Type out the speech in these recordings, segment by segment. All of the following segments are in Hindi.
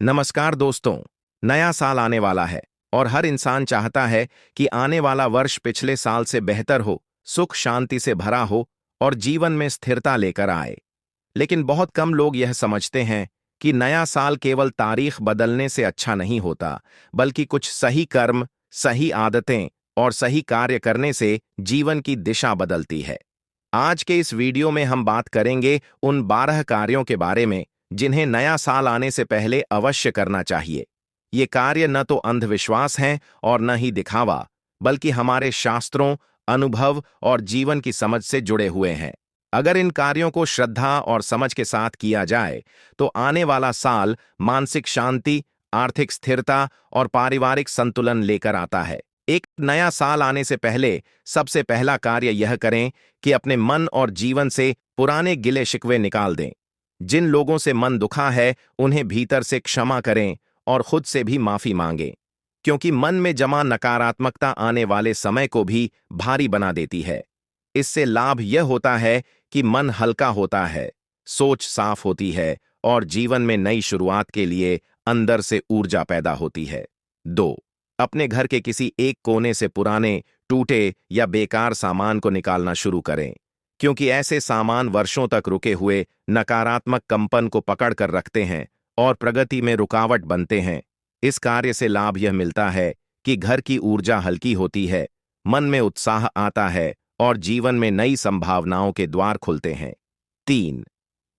नमस्कार दोस्तों। नया साल आने वाला है और हर इंसान चाहता है कि आने वाला वर्ष पिछले साल से बेहतर हो, सुख शांति से भरा हो और जीवन में स्थिरता लेकर आए। लेकिन बहुत कम लोग यह समझते हैं कि नया साल केवल तारीख बदलने से अच्छा नहीं होता, बल्कि कुछ सही कर्म, सही आदतें और सही कार्य करने से जीवन की दिशा बदलती है। आज के इस वीडियो में हम बात करेंगे उन 12 कार्यों के बारे में जिन्हें नया साल आने से पहले अवश्य करना चाहिए। ये कार्य न तो अंधविश्वास हैं और न ही दिखावा, बल्कि हमारे शास्त्रों, अनुभव और जीवन की समझ से जुड़े हुए हैं। अगर इन कार्यों को श्रद्धा और समझ के साथ किया जाए, तो आने वाला साल मानसिक शांति, आर्थिक स्थिरता और पारिवारिक संतुलन लेकर आता है। एक नया साल आने से पहले सबसे पहला कार्य यह करें कि अपने मन और जीवन से पुराने गिले शिकवे निकाल दें। जिन लोगों से मन दुखा है, उन्हें भीतर से क्षमा करें और खुद से भी माफी मांगें, क्योंकि मन में जमा नकारात्मकता आने वाले समय को भी भारी बना देती है। इससे लाभ यह होता है कि मन हल्का होता है, सोच साफ होती है और जीवन में नई शुरुआत के लिए अंदर से ऊर्जा पैदा होती है। 2. अपने घर के किसी एक कोने से पुराने, टूटे या बेकार सामान को निकालना शुरू करें, क्योंकि ऐसे सामान वर्षों तक रुके हुए नकारात्मक कंपन को पकड़ कर रखते हैं और प्रगति में रुकावट बनते हैं। इस कार्य से लाभ यह मिलता है कि घर की ऊर्जा हल्की होती है, मन में उत्साह आता है और जीवन में नई संभावनाओं के द्वार खुलते हैं। 3.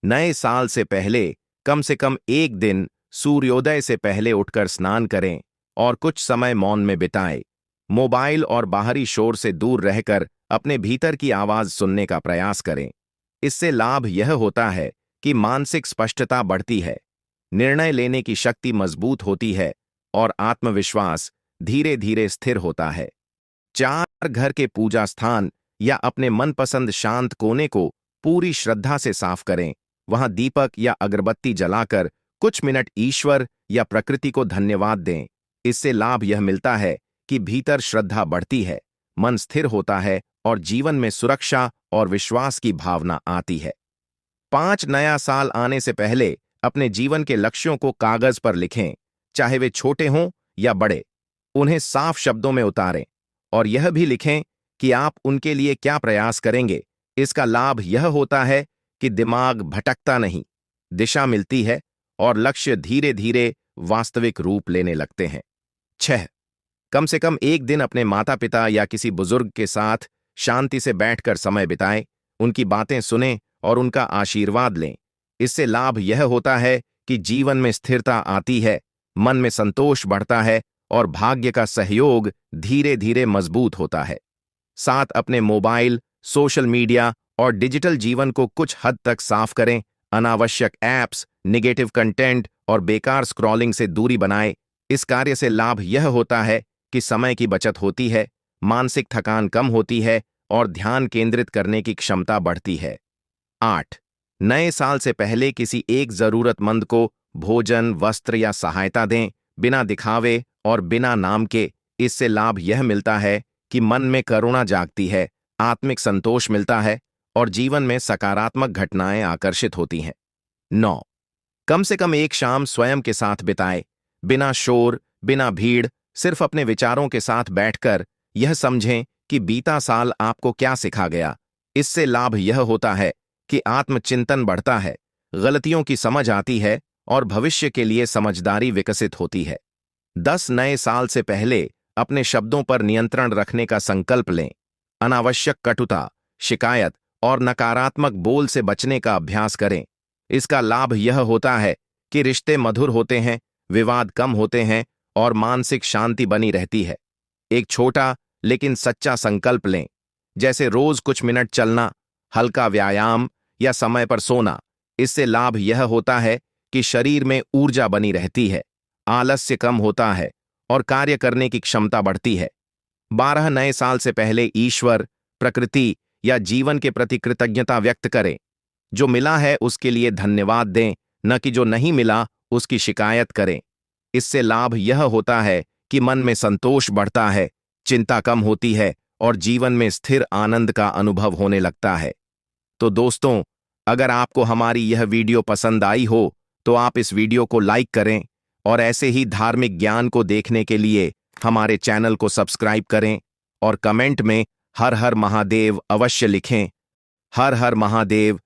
नए साल से पहले कम से कम एक दिन सूर्योदय से पहले उठकर स्नान करें और कुछ समय मौन में बिताएं। मोबाइल और बाहरी शोर से दूर रहकर अपने भीतर की आवाज सुनने का प्रयास करें। इससे लाभ यह होता है कि मानसिक स्पष्टता बढ़ती है, निर्णय लेने की शक्ति मजबूत होती है और आत्मविश्वास धीरे धीरे स्थिर होता है। 4. घर के पूजा स्थान या अपने मनपसंद शांत कोने को पूरी श्रद्धा से साफ करें। वहां दीपक या अगरबत्ती जलाकर कुछ मिनट ईश्वर या प्रकृति को धन्यवाद दें। इससे लाभ यह मिलता है कि भीतर श्रद्धा बढ़ती है, मन स्थिर होता है और जीवन में सुरक्षा और विश्वास की भावना आती है। 5. नया साल आने से पहले अपने जीवन के लक्ष्यों को कागज पर लिखें, चाहे वे छोटे हों या बड़े। उन्हें साफ शब्दों में उतारें और यह भी लिखें कि आप उनके लिए क्या प्रयास करेंगे। इसका लाभ यह होता है कि दिमाग भटकता नहीं, दिशा मिलती है और लक्ष्य धीरे धीरे वास्तविक रूप लेने लगते हैं। 6. कम से कम एक दिन अपने माता पिता या किसी बुजुर्ग के साथ शांति से बैठकर समय बिताएं, उनकी बातें सुनें और उनका आशीर्वाद लें। इससे लाभ यह होता है कि जीवन में स्थिरता आती है, मन में संतोष बढ़ता है और भाग्य का सहयोग धीरे धीरे मजबूत होता है। 7. अपने मोबाइल, सोशल मीडिया और डिजिटल जीवन को कुछ हद तक साफ करें। अनावश्यक ऐप्स, निगेटिव कंटेंट और बेकार स्क्रॉलिंग से दूरी बनाएं। इस कार्य से लाभ यह होता है कि समय की बचत होती है, मानसिक थकान कम होती है और ध्यान केंद्रित करने की क्षमता बढ़ती है। 8. नए साल से पहले किसी एक जरूरतमंद को भोजन, वस्त्र या सहायता दें, बिना दिखावे और बिना नाम के। इससे लाभ यह मिलता है कि मन में करुणा जागती है, आत्मिक संतोष मिलता है और जीवन में सकारात्मक घटनाएं आकर्षित होती हैं। 9. कम से कम एक शाम स्वयं के साथ बिताएं, बिना शोर, बिना भीड़, सिर्फ अपने विचारों के साथ बैठकर यह समझें कि बीता साल आपको क्या सिखा गया। इससे लाभ यह होता है कि आत्मचिंतन बढ़ता है, गलतियों की समझ आती है और भविष्य के लिए समझदारी विकसित होती है। 10. नए साल से पहले अपने शब्दों पर नियंत्रण रखने का संकल्प लें। अनावश्यक कटुता, शिकायत और नकारात्मक बोल से बचने का अभ्यास करें। इसका लाभ यह होता है कि रिश्ते मधुर होते हैं, विवाद कम होते हैं और मानसिक शांति बनी रहती है। एक छोटा लेकिन सच्चा संकल्प लें, जैसे रोज कुछ मिनट चलना, हल्का व्यायाम या समय पर सोना। इससे लाभ यह होता है कि शरीर में ऊर्जा बनी रहती है, आलस्य कम होता है और कार्य करने की क्षमता बढ़ती है। 12. नए साल से पहले ईश्वर, प्रकृति या जीवन के प्रति कृतज्ञता व्यक्त करें। जो मिला है उसके लिए धन्यवाद दें, न कि जो नहीं मिला उसकी शिकायत करें। इससे लाभ यह होता है कि मन में संतोष बढ़ता है, चिंता कम होती है और जीवन में स्थिर आनंद का अनुभव होने लगता है। तो दोस्तों, अगर आपको हमारी यह वीडियो पसंद आई हो तो आप इस वीडियो को लाइक करें, और ऐसे ही धार्मिक ज्ञान को देखने के लिए हमारे चैनल को सब्सक्राइब करें और कमेंट में हर हर महादेव अवश्य लिखें। हर हर महादेव।